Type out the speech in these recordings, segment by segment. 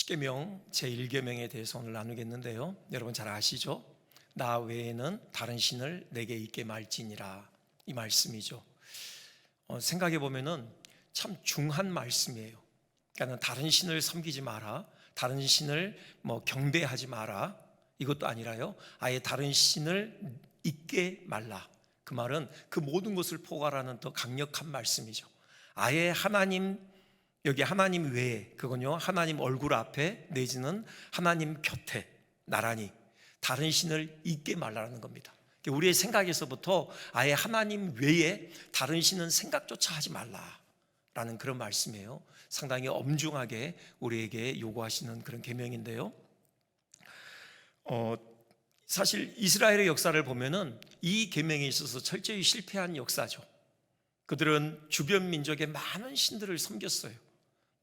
십계명 제1계명에 대해서 오늘 나누겠는데요, 여러분 잘 아시죠? 나 외에는 다른 신을 내게 있게 말지니라, 이 말씀이죠. 생각해 보면은 참 중한 말씀이에요. 그러니까 다른 신을 섬기지 마라, 다른 신을 경배하지 마라, 이것도 아니라요, 아예 다른 신을 잊게 말라. 그 말은 그 모든 것을 포괄하는 더 강력한 말씀이죠. 아예 하나님, 여기 하나님 외에, 그건요 하나님 얼굴 앞에 내지는 하나님 곁에 나란히 다른 신을 잊게 말라는 겁니다. 우리의 생각에서부터 아예 하나님 외에 다른 신은 생각조차 하지 말라라는 그런 말씀이에요. 상당히 엄중하게 우리에게 요구하시는 그런 계명인데요, 사실 이스라엘의 역사를 보면은 이 계명에 있어서 철저히 실패한 역사죠. 그들은 주변 민족의 많은 신들을 섬겼어요.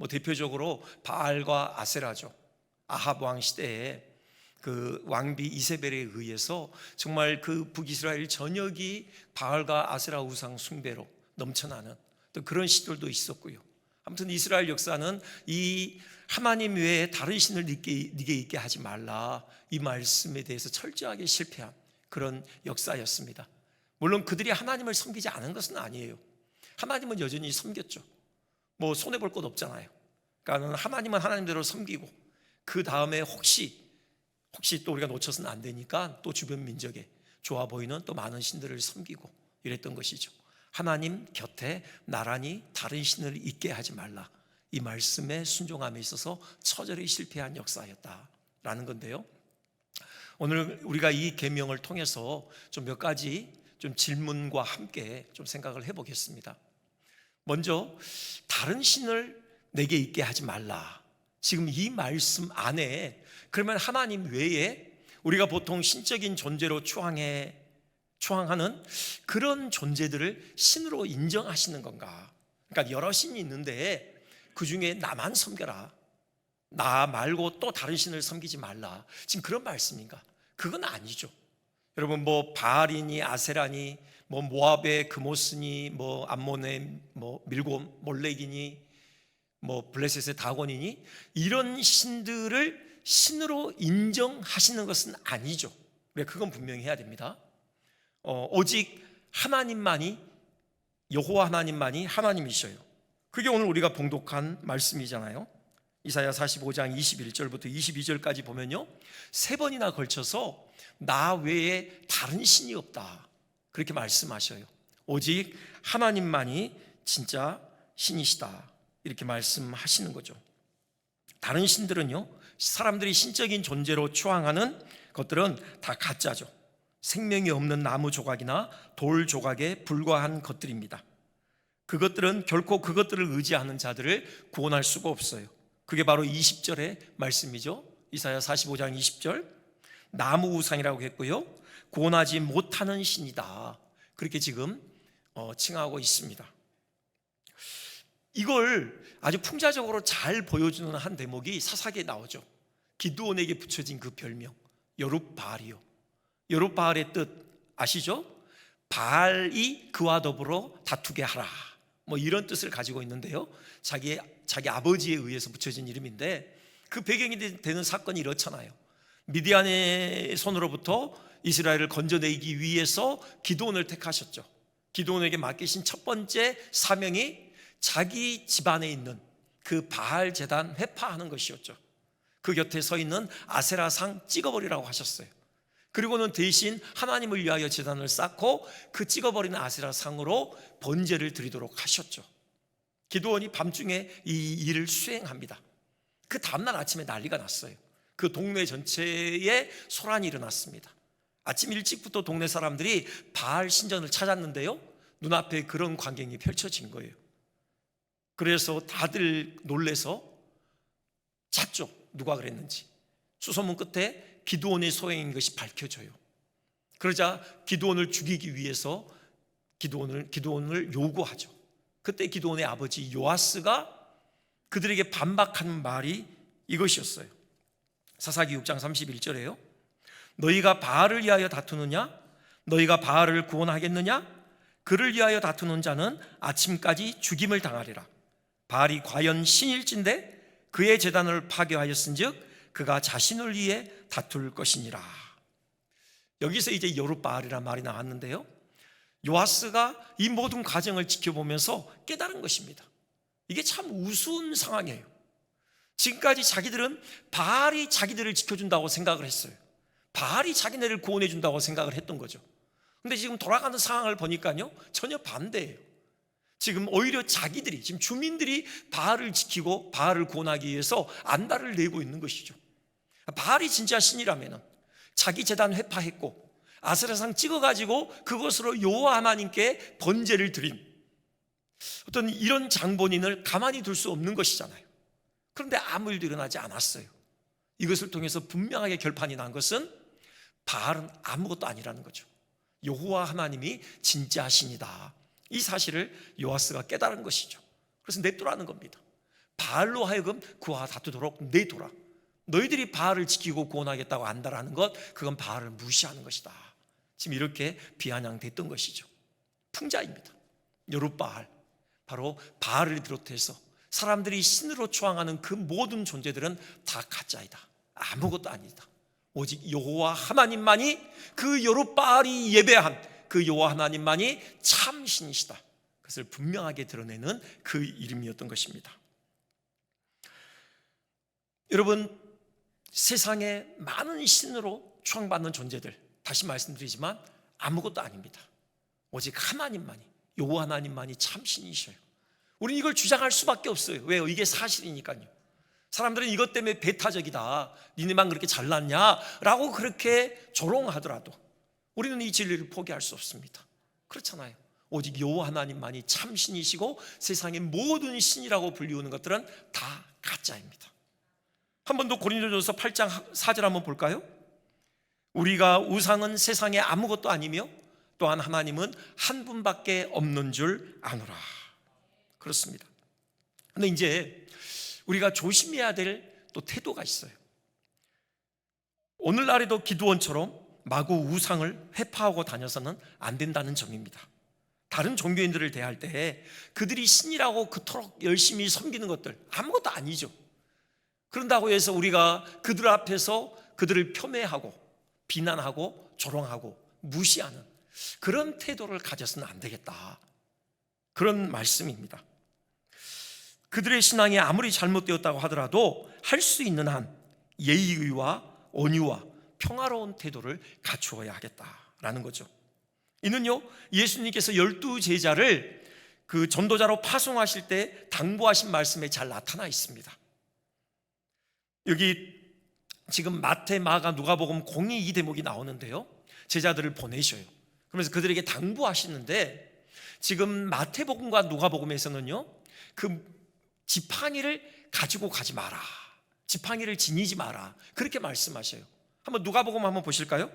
대표적으로 바알과 아세라죠. 아합 왕 시대에 그 왕비 이세벨에 의해서 정말 그 북이스라엘 전역이 바알과 아세라 우상 숭배로 넘쳐나는 또 그런 시들도 있었고요. 아무튼 이스라엘 역사는 이 하나님 외에 다른 신을 네게 있게 하지 말라, 이 말씀에 대해서 철저하게 실패한 그런 역사였습니다. 물론 그들이 하나님을 섬기지 않은 것은 아니에요. 하나님은 여전히 섬겼죠. 손해볼 것 없잖아요. 그러니까 하나님은 하나님대로 섬기고, 그 다음에 혹시 또 우리가 놓쳐서는 안 되니까 또 주변 민족에 좋아 보이는 또 많은 신들을 섬기고 이랬던 것이죠. 하나님 곁에 나란히 다른 신을 있게 하지 말라, 이 말씀에 순종함에 있어서 처절히 실패한 역사였다라는 건데요, 오늘 우리가 이 계명을 통해서 좀 몇 가지 좀 질문과 함께 좀 생각을 해보겠습니다. 먼저, 다른 신을 내게 있게 하지 말라, 지금 이 말씀 안에 그러면 하나님 외에 우리가 보통 신적인 존재로 추앙하는 그런 존재들을 신으로 인정하시는 건가? 그러니까 여러 신이 있는데 그 중에 나만 섬겨라, 나 말고 또 다른 신을 섬기지 말라, 지금 그런 말씀인가? 그건 아니죠. 여러분, 바알이니 아세라니 모압의 그모스니 암몬의 밀곰 몰렉이니 블레셋의 다곤이니 이런 신들을 신으로 인정하시는 것은 아니죠. 그건 분명히 해야 됩니다. 오직 하나님만이, 여호와 하나님만이 하나님이셔요. 그게 오늘 우리가 봉독한 말씀이잖아요. 이사야 45장 21절부터 22절까지 보면요, 3번이나 걸쳐서 나 외에 다른 신이 없다, 그렇게 말씀하셔요. 오직 하나님만이 진짜 신이시다, 이렇게 말씀하시는 거죠. 다른 신들은요, 사람들이 신적인 존재로 추앙하는 것들은 다 가짜죠. 생명이 없는 나무 조각이나 돌 조각에 불과한 것들입니다. 그것들은 결코 그것들을 의지하는 자들을 구원할 수가 없어요. 그게 바로 20절의 말씀이죠. 이사야 45장 20절, 나무 우상이라고 했고요, 구원하지 못하는 신이다, 그렇게 지금 칭하고 있습니다. 이걸 아주 풍자적으로 잘 보여주는 한 대목이 사사기에 나오죠. 기드온에게 붙여진 그 별명 여룹바알이요. 여룹바알의 뜻 아시죠? 바알이 그와 더불어 다투게 하라, 이런 뜻을 가지고 있는데요, 자기 아버지에 의해서 붙여진 이름인데, 그 배경이 되는 사건이 이렇잖아요. 미디안의 손으로부터 이스라엘을 건져내기 위해서 기드온을 택하셨죠. 기드온에게 맡기신 첫 번째 사명이 자기 집안에 있는 그 바알 제단 회파하는 것이었죠. 그 곁에 서 있는 아세라상 찍어버리라고 하셨어요. 그리고는 대신 하나님을 위하여 제단을 쌓고 그 찍어버리는 아세라상으로 번제를 드리도록 하셨죠. 기드온이 밤중에 이 일을 수행합니다. 그 다음날 아침에 난리가 났어요. 그 동네 전체에 소란이 일어났습니다. 아침 일찍부터 동네 사람들이 바알 신전을 찾았는데요, 눈앞에 그런 광경이 펼쳐진 거예요. 그래서 다들 놀래서 찾죠, 누가 그랬는지. 수소문 끝에 기드온의 소행인 것이 밝혀져요. 그러자 기드온을 죽이기 위해서 기드온을 요구하죠. 그때 기드온의 아버지 요아스가 그들에게 반박하는 말이 이것이었어요. 사사기 6장 31절에요. 너희가 바알을 위하여 다투느냐? 너희가 바알을 구원하겠느냐? 그를 위하여 다투는 자는 아침까지 죽임을 당하리라. 바알이 과연 신일진데 그의 제단을 파괴하였은즉 그가 자신을 위해 다툴 것이니라. 여기서 이제 여룻바알이라는 말이 나왔는데요, 요아스가 이 모든 과정을 지켜보면서 깨달은 것입니다. 이게 참 우스운 상황이에요. 지금까지 자기들은 바알이 자기들을 지켜준다고 생각을 했어요. 바알이 자기네를 구원해 준다고 생각을 했던 거죠. 근데 지금 돌아가는 상황을 보니까요, 전혀 반대예요. 지금 오히려 자기들이, 지금 주민들이 바알을 지키고 바알을 구원하기 위해서 안달을 내고 있는 것이죠. 바알이 진짜 신이라면 자기 제단 회파했고 아세라상 찍어가지고 그것으로 여호와 하나님께 번제를 드린 어떤 이런 장본인을 가만히 둘 수 없는 것이잖아요. 그런데 아무 일도 일어나지 않았어요. 이것을 통해서 분명하게 결판이 난 것은 바알은 아무것도 아니라는 거죠. 여호와 하나님이 진짜 신이다, 이 사실을 요아스가 깨달은 것이죠. 그래서 냅두라는 겁니다. 바알로 하여금 그와 다투도록 내둬라. 너희들이 바알을 지키고 구원하겠다고 안다라는 것, 그건 바알을 무시하는 것이다. 지금 이렇게 비아냥됐던 것이죠. 풍자입니다. 여룻바알, 바로 바알을 비롯해서 사람들이 신으로 추앙하는 그 모든 존재들은 다 가짜이다, 아무것도 아니다. 오직 여호와 하나님만이, 그 여룻바알이 예배한 그 여호와 하나님만이 참 신이시다, 그것을 분명하게 드러내는 그 이름이었던 것입니다. 여러분, 세상에 많은 신으로 추앙받는 존재들, 다시 말씀드리지만 아무것도 아닙니다. 오직 하나님만이, 여호와 하나님만이 참 신이셔요. 우리는 이걸 주장할 수밖에 없어요. 왜요? 이게 사실이니까요. 사람들은 이것 때문에 배타적이다, 니네만 그렇게 잘났냐 라고 그렇게 조롱하더라도 우리는 이 진리를 포기할 수 없습니다. 그렇잖아요. 오직 여호와 하나님만이 참 신이시고 세상의 모든 신이라고 불리우는 것들은 다 가짜입니다. 한 번 더 고린도전서 8장 4절 한번 볼까요? 우리가 우상은 세상에 아무것도 아니며 또한 하나님은 한 분밖에 없는 줄 아노라. 그렇습니다. 근데 이제 우리가 조심해야 될 또 태도가 있어요. 오늘날에도 기드온처럼 마구 우상을 회파하고 다녀서는 안 된다는 점입니다. 다른 종교인들을 대할 때 그들이 신이라고 그토록 열심히 섬기는 것들 아무것도 아니죠. 그런다고 해서 우리가 그들 앞에서 그들을 폄훼하고 비난하고 조롱하고 무시하는 그런 태도를 가져서는 안 되겠다, 그런 말씀입니다. 그들의 신앙이 아무리 잘못되었다고 하더라도 할 수 있는 한 예의와 온유와 평화로운 태도를 갖추어야 하겠다라는 거죠. 이는요, 예수님께서 12 제자를 그 전도자로 파송하실 때 당부하신 말씀에 잘 나타나 있습니다. 여기 지금 마태, 마가, 누가복음 공이 이 대목이 나오는데요, 제자들을 보내셔요. 그러면서 그들에게 당부하시는데, 지금 마태복음과 누가복음에서는요, 그 지팡이를 가지고 가지 마라, 지팡이를 지니지 마라, 그렇게 말씀하셔요. 한번 누가복음 한번 보실까요?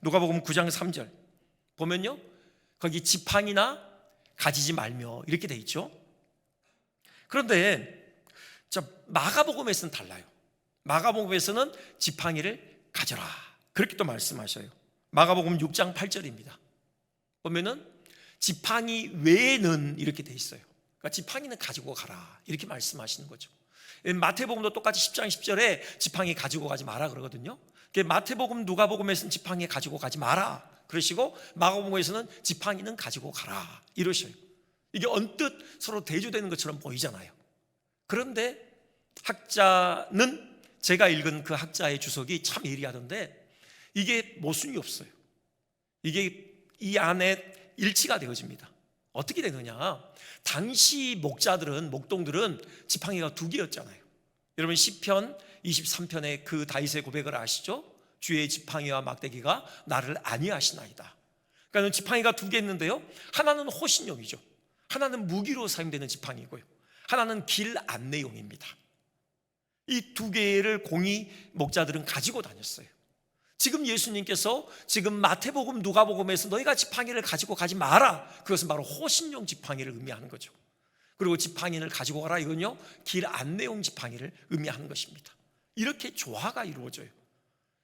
누가복음 9장 3절 보면요, 거기 지팡이나 가지지 말며 이렇게 돼 있죠. 그런데 마가복음에서는 달라요. 마가복음에서는 지팡이를 가져라, 그렇게 또 말씀하셔요. 마가복음 6장 8절입니다. 보면은 지팡이 외에는 이렇게 돼 있어요. 그러니까 지팡이는 가지고 가라, 이렇게 말씀하시는 거죠. 마태복음도 똑같이 10장 10절에 지팡이 가지고 가지 마라 그러거든요. 마태복음, 누가복음에서는 지팡이 가지고 가지 마라 그러시고, 마가복음에서는 지팡이는 가지고 가라 이러셔요. 이게 언뜻 서로 대조되는 것처럼 보이잖아요. 그런데 학자는, 제가 읽은 그 학자의 주석이 참 예리하던데, 이게 모순이 없어요. 이게 이 안에 일치가 되어집니다. 어떻게 되느냐, 당시 목동들은 지팡이가 2개였잖아요. 여러분 시편 23편의 그 다윗의 고백을 아시죠? 주의 지팡이와 막대기가 나를 안위하시나이다. 그러니까 지팡이가 2개 있는데요, 하나는 호신용이죠. 하나는 무기로 사용되는 지팡이고요, 하나는 길 안내용입니다. 이 2개를 공의 목자들은 가지고 다녔어요. 지금 예수님께서 지금 마태복음, 누가복음에서 너희가 지팡이를 가지고 가지 마라, 그것은 바로 호신용 지팡이를 의미하는 거죠. 그리고 지팡이를 가지고 가라, 이건요 길 안내용 지팡이를 의미하는 것입니다. 이렇게 조화가 이루어져요.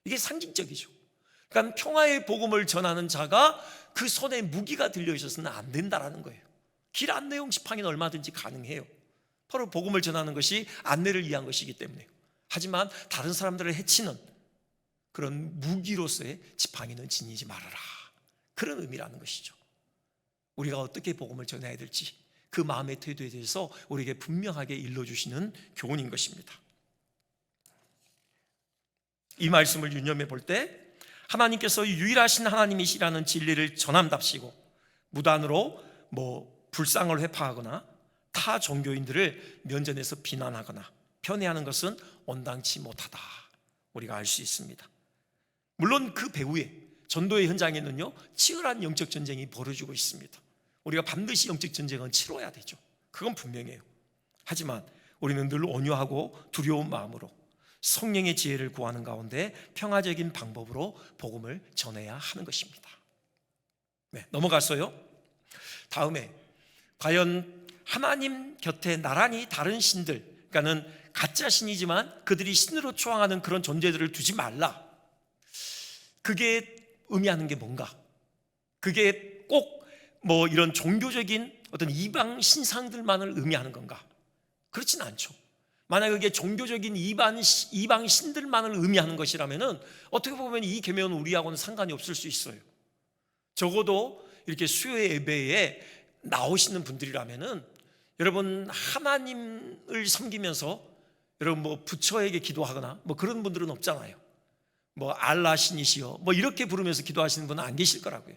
이게 상징적이죠. 그러니까 평화의 복음을 전하는 자가 그 손에 무기가 들려 있어서는 안 된다라는 거예요. 길 안내용 지팡이는 얼마든지 가능해요. 바로 복음을 전하는 것이 안내를 위한 것이기 때문에요. 하지만 다른 사람들을 해치는 그런 무기로서의 지팡이는 지니지 말아라, 그런 의미라는 것이죠. 우리가 어떻게 복음을 전해야 될지 그 마음의 태도에 대해서 우리에게 분명하게 일러주시는 교훈인 것입니다. 이 말씀을 유념해 볼 때 하나님께서 유일하신 하나님이시라는 진리를 전함답시고 무단으로 불상을 회파하거나 타 종교인들을 면전에서 비난하거나 편애하는 것은 온당치 못하다, 우리가 알 수 있습니다. 물론 그 배후에 전도의 현장에는요 치열한 영적 전쟁이 벌어지고 있습니다. 우리가 반드시 영적 전쟁은 치러야 되죠. 그건 분명해요. 하지만 우리는 늘 온유하고 두려운 마음으로 성령의 지혜를 구하는 가운데 평화적인 방법으로 복음을 전해야 하는 것입니다. 넘어갔어요. 다음에 과연 하나님 곁에 나란히 다른 신들, 그러니까는 가짜 신이지만 그들이 신으로 추앙하는 그런 존재들을 두지 말라, 그게 의미하는 게 뭔가? 그게 꼭 이런 종교적인 어떤 이방 신상들만을 의미하는 건가? 그렇진 않죠. 만약 그게 종교적인 이방 신들만을 의미하는 것이라면은 어떻게 보면 이 계명은 우리하고는 상관이 없을 수 있어요. 적어도 이렇게 수요 예배에 나오시는 분들이라면은 여러분 하나님을 섬기면서 여러분 부처에게 기도하거나 그런 분들은 없잖아요. 알라 신이시여 이렇게 부르면서 기도하시는 분은 안 계실 거라고요.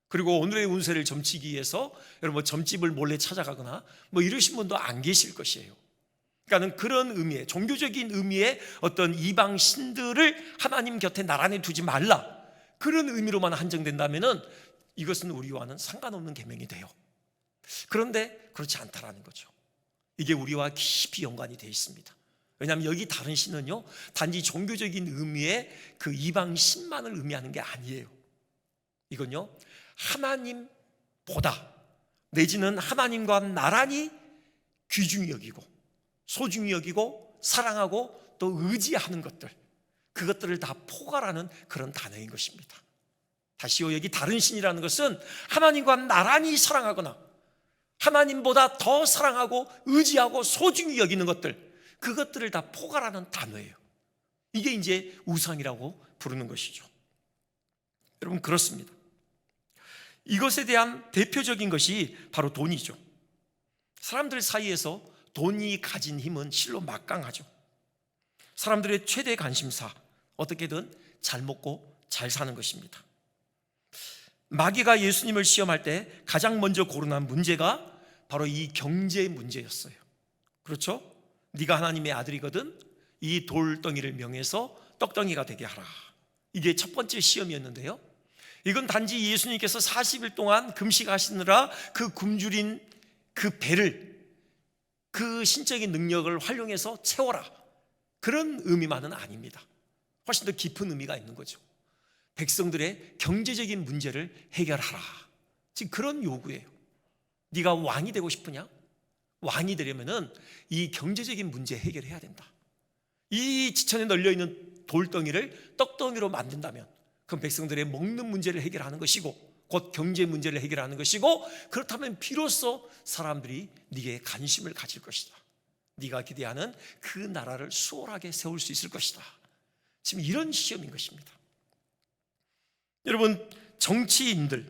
그리고 오늘의 운세를 점치기 위해서 여러분 점집을 몰래 찾아가거나 이러신 분도 안 계실 것이에요. 그러니까 그런 의미의, 종교적인 의미의 어떤 이방 신들을 하나님 곁에 나란히 두지 말라, 그런 의미로만 한정된다면은 이것은 우리와는 상관없는 계명이 돼요. 그런데 그렇지 않다라는 거죠. 이게 우리와 깊이 연관이 되어 있습니다. 왜냐하면 여기 다른 신은요 단지 종교적인 의미의 그 이방 신만을 의미하는 게 아니에요. 이건요 하나님보다 내지는 하나님과 나란히 귀중히 여기고 소중히 여기고 사랑하고 또 의지하는 것들, 그것들을 다 포괄하는 그런 단어인 것입니다. 다시요, 여기 다른 신이라는 것은 하나님과 나란히 사랑하거나 하나님보다 더 사랑하고 의지하고 소중히 여기는 것들, 그것들을 다 포괄하는 단어예요. 이게 이제 우상이라고 부르는 것이죠. 여러분 그렇습니다. 이것에 대한 대표적인 것이 바로 돈이죠. 사람들 사이에서 돈이 가진 힘은 실로 막강하죠. 사람들의 최대 관심사, 어떻게든 잘 먹고 잘 사는 것입니다. 마귀가 예수님을 시험할 때 가장 먼저 거론한 문제가 바로 이 경제 문제였어요. 그렇죠? 네가 하나님의 아들이거든 이 돌덩이를 명해서 떡덩이가 되게 하라. 이게 첫 번째 시험이었는데요, 이건 단지 예수님께서 40일 동안 금식하시느라 그 굶주린 그 배를, 그 신적인 능력을 활용해서 채워라, 그런 의미만은 아닙니다. 훨씬 더 깊은 의미가 있는 거죠. 백성들의 경제적인 문제를 해결하라, 지금 그런 요구예요. 네가 왕이 되고 싶으냐? 왕이 되려면은 이 경제적인 문제 해결해야 된다. 이 지천에 널려있는 돌덩이를 떡덩이로 만든다면 그럼 백성들의 먹는 문제를 해결하는 것이고 곧 경제 문제를 해결하는 것이고, 그렇다면 비로소 사람들이 네게 관심을 가질 것이다. 네가 기대하는 그 나라를 수월하게 세울 수 있을 것이다. 지금 이런 시험인 것입니다. 여러분 정치인들의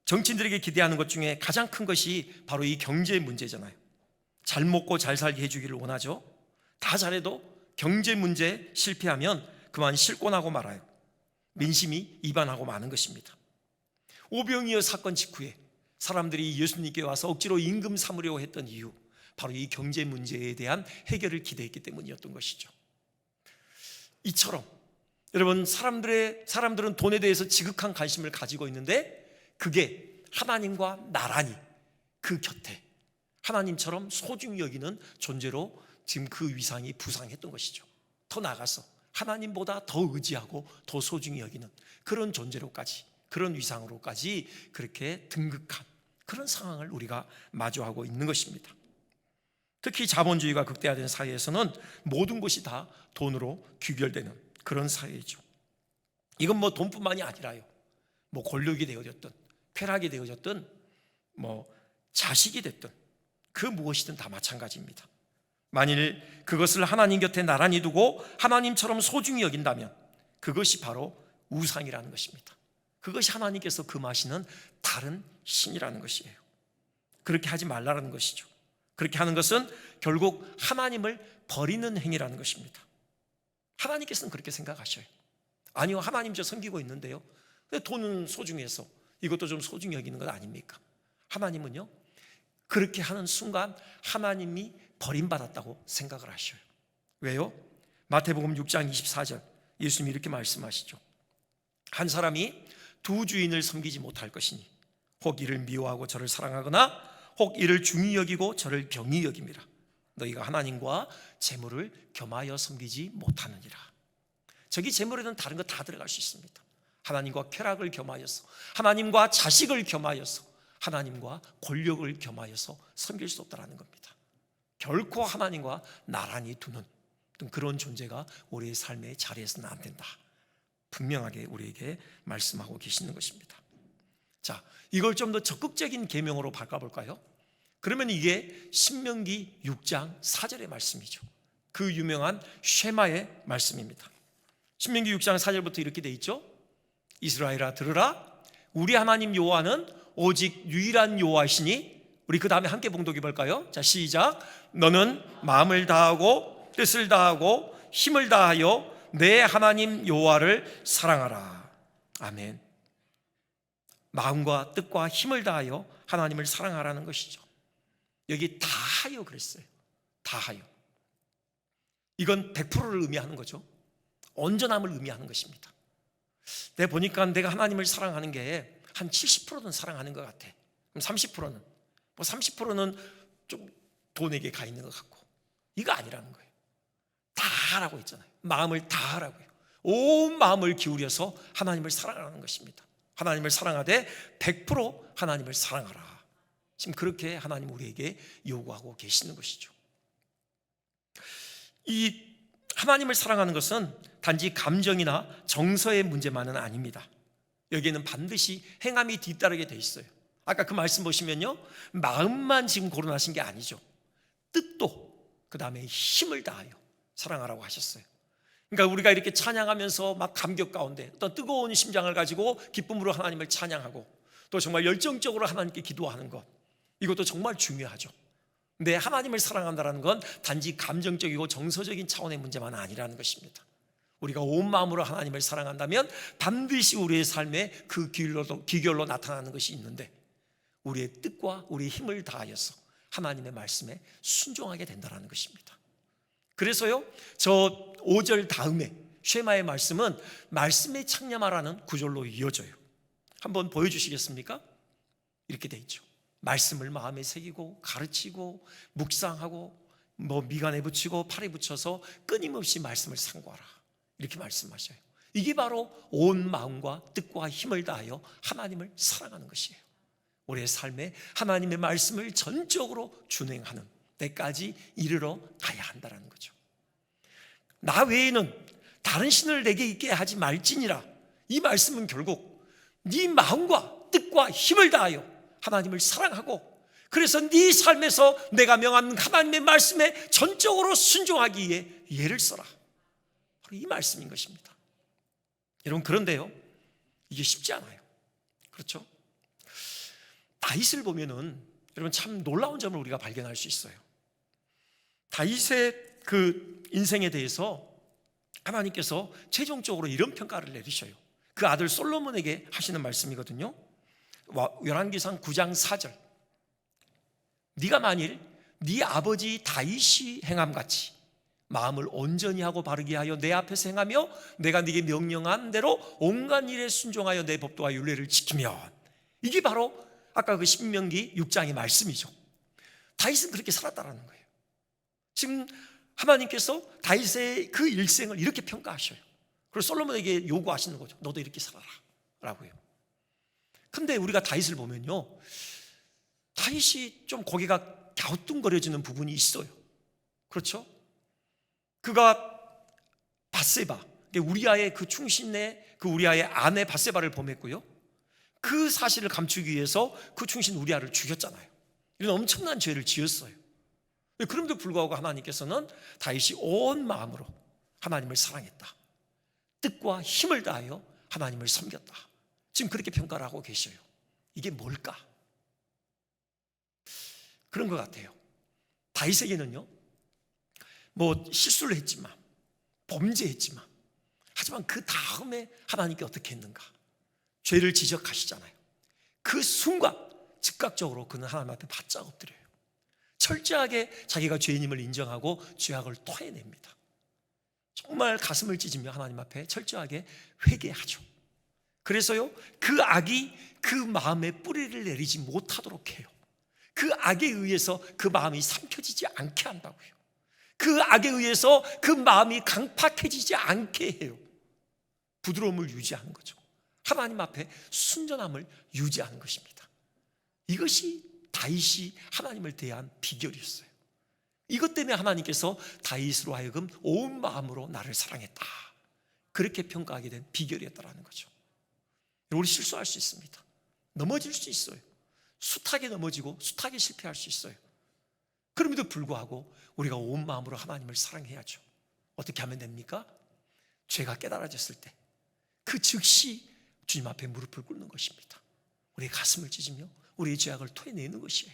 정치인들에게 기대하는 것 중에 가장 큰 것이 바로 이 경제 문제잖아요. 잘 먹고 잘 살게 해주기를 원하죠. 다 잘해도 경제 문제 실패하면 그만 실권하고 말아요. 민심이 이반하고 마는 것입니다. 오병이어 사건 직후에 사람들이 예수님께 와서 억지로 임금 삼으려고 했던 이유, 바로 이 경제 문제에 대한 해결을 기대했기 때문이었던 것이죠. 이처럼 여러분 사람들은 돈에 대해서 지극한 관심을 가지고 있는데 그게 하나님과 나란히 그 곁에 하나님처럼 소중히 여기는 존재로 지금 그 위상이 부상했던 것이죠. 더 나아가서 하나님보다 더 의지하고 더 소중히 여기는 그런 존재로까지, 그런 위상으로까지 그렇게 등극한 그런 상황을 우리가 마주하고 있는 것입니다. 특히 자본주의가 극대화된 사회에서는 모든 것이 다 돈으로 귀결되는 그런 사회이죠. 이건 돈뿐만이 아니라요, 권력이 되어졌든 쾌락이 되어졌든 자식이 됐든 그 무엇이든 다 마찬가지입니다. 만일 그것을 하나님 곁에 나란히 두고 하나님처럼 소중히 여긴다면 그것이 바로 우상이라는 것입니다. 그것이 하나님께서 금하시는 다른 신이라는 것이에요. 그렇게 하지 말라는 것이죠. 그렇게 하는 것은 결국 하나님을 버리는 행위라는 것입니다. 하나님께서는 그렇게 생각하셔요. 아니요, 하나님 저 섬기고 있는데요, 돈은 소중해서 이것도 좀 소중히 여기는 것 아닙니까? 하나님은요, 그렇게 하는 순간 하나님이 버림받았다고 생각을 하셔요. 왜요? 마태복음 6장 24절 예수님이 이렇게 말씀하시죠. 한 사람이 두 주인을 섬기지 못할 것이니 혹 이를 미워하고 저를 사랑하거나 혹 이를 중히 여기고 저를 경히 여김이라. 너희가 하나님과 재물을 겸하여 섬기지 못하느니라. 저기 재물에는 다른 거 다 들어갈 수 있습니다. 하나님과 쾌락을 겸하여서, 하나님과 자식을 겸하여서, 하나님과 권력을 겸하여서 섬길 수 없다는 겁니다. 결코 하나님과 나란히 두는 그런 존재가 우리의 삶의 자리에서는 안 된다, 분명하게 우리에게 말씀하고 계시는 것입니다. 자, 이걸 좀 더 적극적인 계명으로 바꿔볼까요? 그러면 이게 신명기 6장 4절의 말씀이죠. 그 유명한 쉐마의 말씀입니다. 신명기 6장 4절부터 이렇게 돼 있죠. 이스라엘아 들으라, 우리 하나님 여호와는 오직 유일한 여호와이시니. 우리 그 다음에 함께 봉독해 볼까요? 자, 시작. 너는 마음을 다하고 뜻을 다하고 힘을 다하여 내 하나님 여호와를 사랑하라. 아멘. 마음과 뜻과 힘을 다하여 하나님을 사랑하라는 것이죠. 여기 다하여 그랬어요. 다하여. 이건 100%를 의미하는 거죠. 온전함을 의미하는 것입니다. 내가 보니까 내가 하나님을 사랑하는 게 한 70%는 사랑하는 것 같아. 그럼 30%는 뭐 30%는 좀 돈에게 가 있는 것 같고, 이거 아니라는 거예요. 다 하라고 했잖아요. 마음을 다 하라고요. 온 마음을 기울여서 하나님을 사랑하는 것입니다. 하나님을 사랑하되 100% 하나님을 사랑하라. 지금 그렇게 하나님 우리에게 요구하고 계시는 것이죠. 이 하나님을 사랑하는 것은 단지 감정이나 정서의 문제만은 아닙니다. 여기에는 반드시 행함이 뒤따르게 돼 있어요. 아까 그 말씀 보시면요, 마음만 지금 거론하신 게 아니죠. 뜻도, 그 다음에 힘을 다하여 사랑하라고 하셨어요. 그러니까 우리가 이렇게 찬양하면서 막 감격 가운데 어떤 뜨거운 심장을 가지고 기쁨으로 하나님을 찬양하고 또 정말 열정적으로 하나님께 기도하는 것, 이것도 정말 중요하죠. 근데 하나님을 사랑한다는 건 단지 감정적이고 정서적인 차원의 문제만 아니라는 것입니다. 우리가 온 마음으로 하나님을 사랑한다면 반드시 우리의 삶에 그 기결로 나타나는 것이 있는데, 우리의 뜻과 우리의 힘을 다하여서 하나님의 말씀에 순종하게 된다는 것입니다. 그래서요, 저 5절 다음에 쉐마의 말씀은 말씀에 창념하라는 구절로 이어져요. 한번 보여주시겠습니까? 이렇게 돼 있죠. 말씀을 마음에 새기고 가르치고 묵상하고 미간에 붙이고 팔에 붙여서 끊임없이 말씀을 상고하라, 이렇게 말씀하셔요. 이게 바로 온 마음과 뜻과 힘을 다하여 하나님을 사랑하는 것이에요. 우리의 삶에 하나님의 말씀을 전적으로 준행하는 때까지 이르러 가야 한다는 거죠. 나 외에는 다른 신을 내게 있게 하지 말지니라. 이 말씀은 결국 네 마음과 뜻과 힘을 다하여 하나님을 사랑하고, 그래서 네 삶에서 내가 명한 하나님의 말씀에 전적으로 순종하기 위해 예를 써라. 바로 이 말씀인 것입니다. 여러분, 그런데요, 이게 쉽지 않아요. 그렇죠? 다윗을 보면은 여러분 참 놀라운 점을 우리가 발견할 수 있어요. 다윗의 그 인생에 대해서 하나님께서 최종적으로 이런 평가를 내리셔요. 그 아들 솔로몬에게 하시는 말씀이거든요. 열왕기상 9장 4절. 네가 만일 네 아버지 다윗이 행함같이 마음을 온전히 하고 바르게 하여 내 앞에서 행하며 내가 네게 명령한 대로 온갖 일에 순종하여 내 법도와 율례를 지키면, 이게 바로 아까 그 신명기 6장의 말씀이죠. 다윗은 그렇게 살았다라는 거예요. 지금 하나님께서 다윗의 그 일생을 이렇게 평가하셔요. 그리고 솔로몬에게 요구하시는 거죠. 너도 이렇게 살아라 라고요. 근데 우리가 다윗을 보면요, 다윗이 좀 고개가 갸우뚱거려지는 부분이 있어요. 그렇죠? 그가 밧세바, 우리아의 그 충신의 그 우리아의 아내 밧세바를 범했고요, 그 사실을 감추기 위해서 그 충신 우리아를 죽였잖아요. 이런 엄청난 죄를 지었어요. 그럼에도 불구하고 하나님께서는 다윗이 온 마음으로 하나님을 사랑했다, 뜻과 힘을 다하여 하나님을 섬겼다, 지금 그렇게 평가를 하고 계셔요. 이게 뭘까? 그런 것 같아요. 다윗에게는요, 뭐 실수를 했지만, 범죄했지만, 하지만 그 다음에 하나님께 어떻게 했는가? 죄를 지적하시잖아요. 그 순간 즉각적으로 그는 하나님 앞에 바짝 엎드려요. 철저하게 자기가 죄인임을 인정하고 죄악을 토해냅니다. 정말 가슴을 찢으며 하나님 앞에 철저하게 회개하죠. 그래서요, 그 악이 그 마음에 뿌리를 내리지 못하도록 해요. 그 악에 의해서 그 마음이 삼켜지지 않게 한다고요. 그 악에 의해서 그 마음이 강팍해지지 않게 해요. 부드러움을 유지하는 거죠. 하나님 앞에 순전함을 유지하는 것입니다. 이것이 다윗이 하나님을 대한 비결이었어요. 이것 때문에 하나님께서 다윗으로 하여금 온 마음으로 나를 사랑했다, 그렇게 평가하게 된 비결이었다는 거죠. 우리 실수할 수 있습니다. 넘어질 수 있어요. 숱하게 넘어지고 숱하게 실패할 수 있어요. 그럼에도 불구하고 우리가 온 마음으로 하나님을 사랑해야죠. 어떻게 하면 됩니까? 죄가 깨달아졌을 때 그 즉시 주님 앞에 무릎을 꿇는 것입니다. 우리의 가슴을 찢으며 우리의 죄악을 토해내는 것이에요.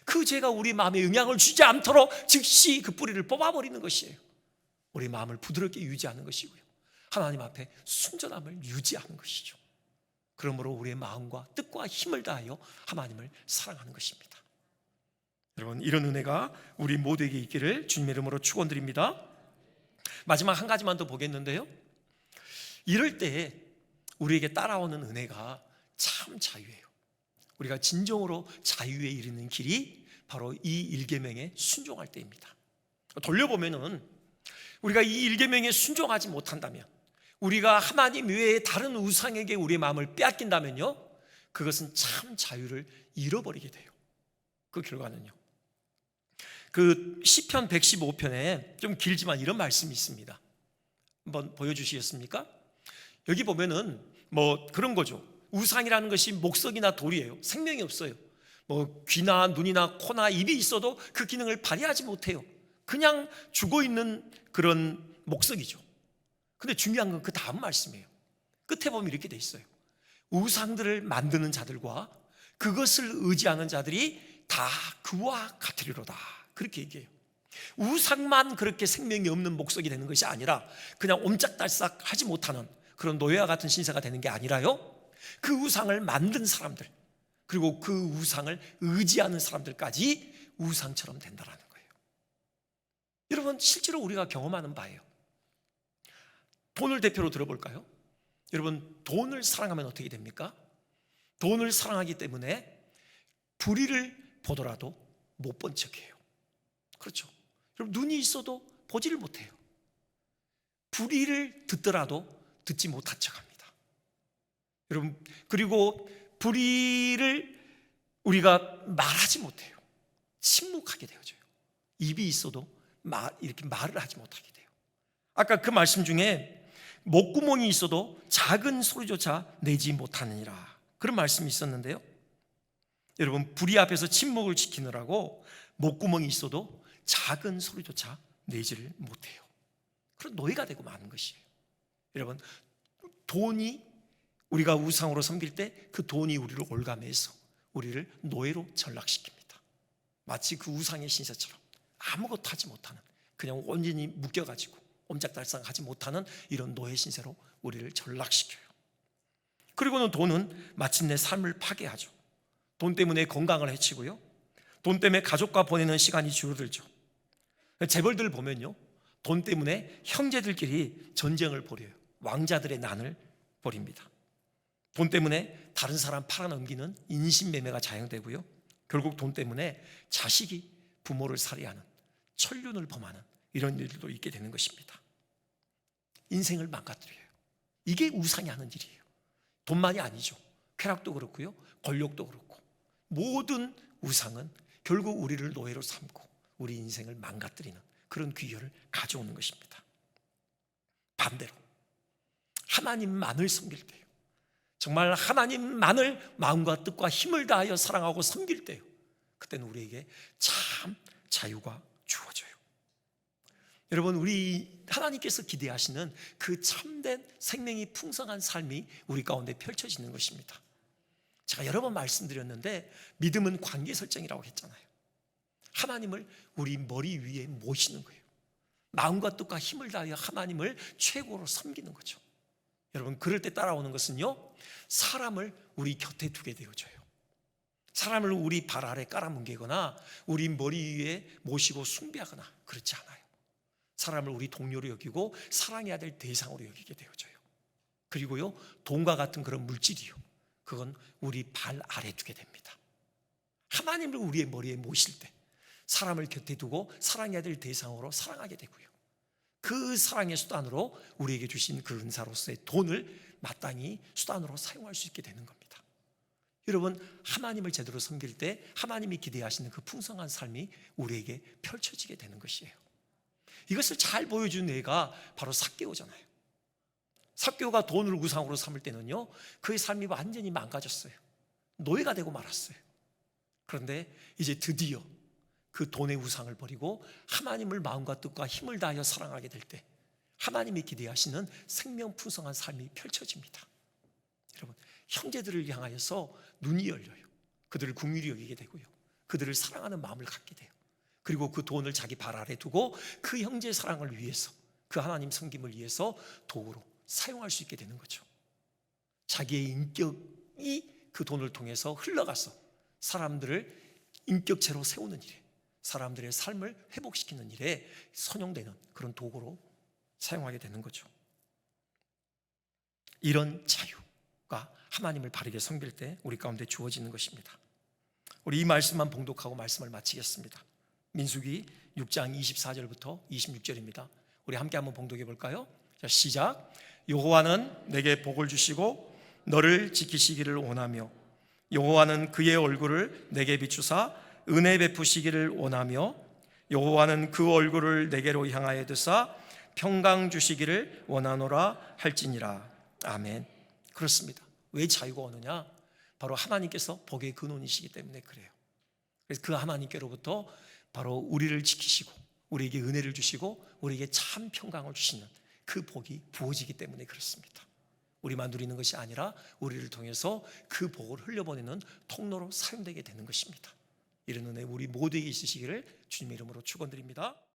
그 죄가 우리 마음에 영향을 주지 않도록 즉시 그 뿌리를 뽑아버리는 것이에요. 우리 마음을 부드럽게 유지하는 것이고요, 하나님 앞에 순전함을 유지하는 것이죠. 그러므로 우리의 마음과 뜻과 힘을 다하여 하나님을 사랑하는 것입니다. 여러분, 이런 은혜가 우리 모두에게 있기를 주님의 이름으로 축원드립니다. 마지막 한 가지만 더 보겠는데요, 이럴 때 우리에게 따라오는 은혜가 참 자유예요. 우리가 진정으로 자유에 이르는 길이 바로 이 일계명에 순종할 때입니다. 돌려보면은 우리가 이 일계명에 순종하지 못한다면, 우리가 하나님 외에 다른 우상에게 우리의 마음을 빼앗긴다면요, 그것은 참 자유를 잃어버리게 돼요. 그 결과는요, 그 시편 115편에 좀 길지만 이런 말씀이 있습니다. 한번 보여주시겠습니까? 여기 보면은 뭐 그런 거죠. 우상이라는 것이 목석이나 돌이에요. 생명이 없어요. 뭐 귀나 눈이나 코나 입이 있어도 그 기능을 발휘하지 못해요. 그냥 죽어 있는 그런 목석이죠. 근데 중요한 건 그 다음 말씀이에요. 끝에 보면 이렇게 돼 있어요. 우상들을 만드는 자들과 그것을 의지하는 자들이 다 그와 같으리로다, 그렇게 얘기해요. 우상만 그렇게 생명이 없는 목석이 되는 것이 아니라 그냥 옴짝달싹 하지 못하는 그런 노예와 같은 신세가 되는 게 아니라요, 그 우상을 만든 사람들, 그리고 그 우상을 의지하는 사람들까지 우상처럼 된다는 거예요. 여러분, 실제로 우리가 경험하는 바예요. 돈을 대표로 들어볼까요? 여러분, 돈을 사랑하면 어떻게 됩니까? 돈을 사랑하기 때문에 불의를 보더라도 못 본 척해요. 그렇죠? 여러분, 눈이 있어도 보지를 못해요. 불의를 듣더라도 듣지 못한 척합니다. 여러분, 그리고 불의를 우리가 말하지 못해요. 침묵하게 되어져요. 입이 있어도 이렇게 말을 하지 못하게 돼요. 아까 그 말씀 중에 목구멍이 있어도 작은 소리조차 내지 못하느니라, 그런 말씀이 있었는데요, 여러분, 불의 앞에서 침묵을 지키느라고 목구멍이 있어도 작은 소리조차 내지를 못해요. 그런 노예가 되고 마는 것이에요. 여러분, 돈이 우리가 우상으로 섬길 때 그 돈이 우리를 올가매서 우리를 노예로 전락시킵니다. 마치 그 우상의 신세처럼 아무것도 하지 못하는, 그냥 온전히 묶여가지고 옴짝달싹하지 못하는 이런 노예 신세로 우리를 전락시켜요. 그리고는 돈은 마침내 삶을 파괴하죠. 돈 때문에 건강을 해치고요, 돈 때문에 가족과 보내는 시간이 줄어들죠. 재벌들 보면요, 돈 때문에 형제들끼리 전쟁을 벌여요. 왕자들의 난을 벌입니다. 돈 때문에 다른 사람 팔아넘기는 인신매매가 자행되고요, 결국 돈 때문에 자식이 부모를 살해하는, 천륜을 범하는 이런 일들도 있게 되는 것입니다. 인생을 망가뜨려요. 이게 우상이 하는 일이에요. 돈만이 아니죠. 쾌락도 그렇고요, 권력도 그렇고, 모든 우상은 결국 우리를 노예로 삼고 우리 인생을 망가뜨리는 그런 귀결을 가져오는 것입니다. 반대로 하나님만을 섬길 때요, 정말 하나님만을 마음과 뜻과 힘을 다하여 사랑하고 섬길 때요, 그때는 우리에게 참 자유가 주어져요. 여러분, 우리 하나님께서 기대하시는 그 참된 생명이 풍성한 삶이 우리 가운데 펼쳐지는 것입니다. 제가 여러 번 말씀드렸는데 믿음은 관계 설정이라고 했잖아요. 하나님을 우리 머리 위에 모시는 거예요. 마음과 뜻과 힘을 다하여 하나님을 최고로 섬기는 거죠. 여러분, 그럴 때 따라오는 것은요, 사람을 우리 곁에 두게 되어져요. 사람을 우리 발 아래 깔아뭉개거나 우리 머리 위에 모시고 숭배하거나 그렇지 않아요. 사람을 우리 동료로 여기고 사랑해야 될 대상으로 여기게 되어져요. 그리고요, 돈과 같은 그런 물질이요, 그건 우리 발 아래 두게 됩니다. 하나님을 우리의 머리에 모실 때 사람을 곁에 두고 사랑해야 될 대상으로 사랑하게 되고요, 그 사랑의 수단으로 우리에게 주신 그 은사로서의 돈을 마땅히 수단으로 사용할 수 있게 되는 겁니다. 여러분, 하나님을 제대로 섬길 때 하나님이 기대하시는 그 풍성한 삶이 우리에게 펼쳐지게 되는 것이에요. 이것을 잘 보여준 예가 바로 삭개오잖아요. 삭개오가 돈을 우상으로 삼을 때는요, 그의 삶이 완전히 망가졌어요. 노예가 되고 말았어요. 그런데 이제 드디어 그 돈의 우상을 버리고 하나님을 마음과 뜻과 힘을 다하여 사랑하게 될 때 하나님이 기대하시는 생명 풍성한 삶이 펼쳐집니다. 여러분, 형제들을 향하여서 눈이 열려요. 그들을 긍휼히 여기게 되고요, 그들을 사랑하는 마음을 갖게 돼요. 그리고 그 돈을 자기 발 아래 두고 그 형제의 사랑을 위해서, 그 하나님 섬김을 위해서 도구로 사용할 수 있게 되는 거죠. 자기의 인격이 그 돈을 통해서 흘러가서 사람들을 인격체로 세우는 일에, 사람들의 삶을 회복시키는 일에 선용되는 그런 도구로 사용하게 되는 거죠. 이런 자유가 하나님을 바르게 섬길 때 우리 가운데 주어지는 것입니다. 우리 이 말씀만 봉독하고 말씀을 마치겠습니다. 민수기 6장 24절부터 26절입니다. 우리 함께 한번 봉독해 볼까요? 자, 시작. 여호와는 내게 복을 주시고 너를 지키시기를 원하며 여호와는 그의 얼굴을 내게 비추사 은혜 베푸시기를 원하며 여호와는 그 얼굴을 내게로 향하여 드사 평강 주시기를 원하노라 할지니라. 아멘. 그렇습니다. 왜 자유가 오느냐? 바로 하나님께서 복의 근원이시기 때문에 그래요. 그래서 그 하나님께로부터 바로 우리를 지키시고 우리에게 은혜를 주시고 우리에게 참 평강을 주시는 그 복이 부어지기 때문에 그렇습니다. 우리만 누리는 것이 아니라 우리를 통해서 그 복을 흘려보내는 통로로 사용되게 되는 것입니다. 이런 은혜 우리 모두에게 있으시기를 주님의 이름으로 축원드립니다.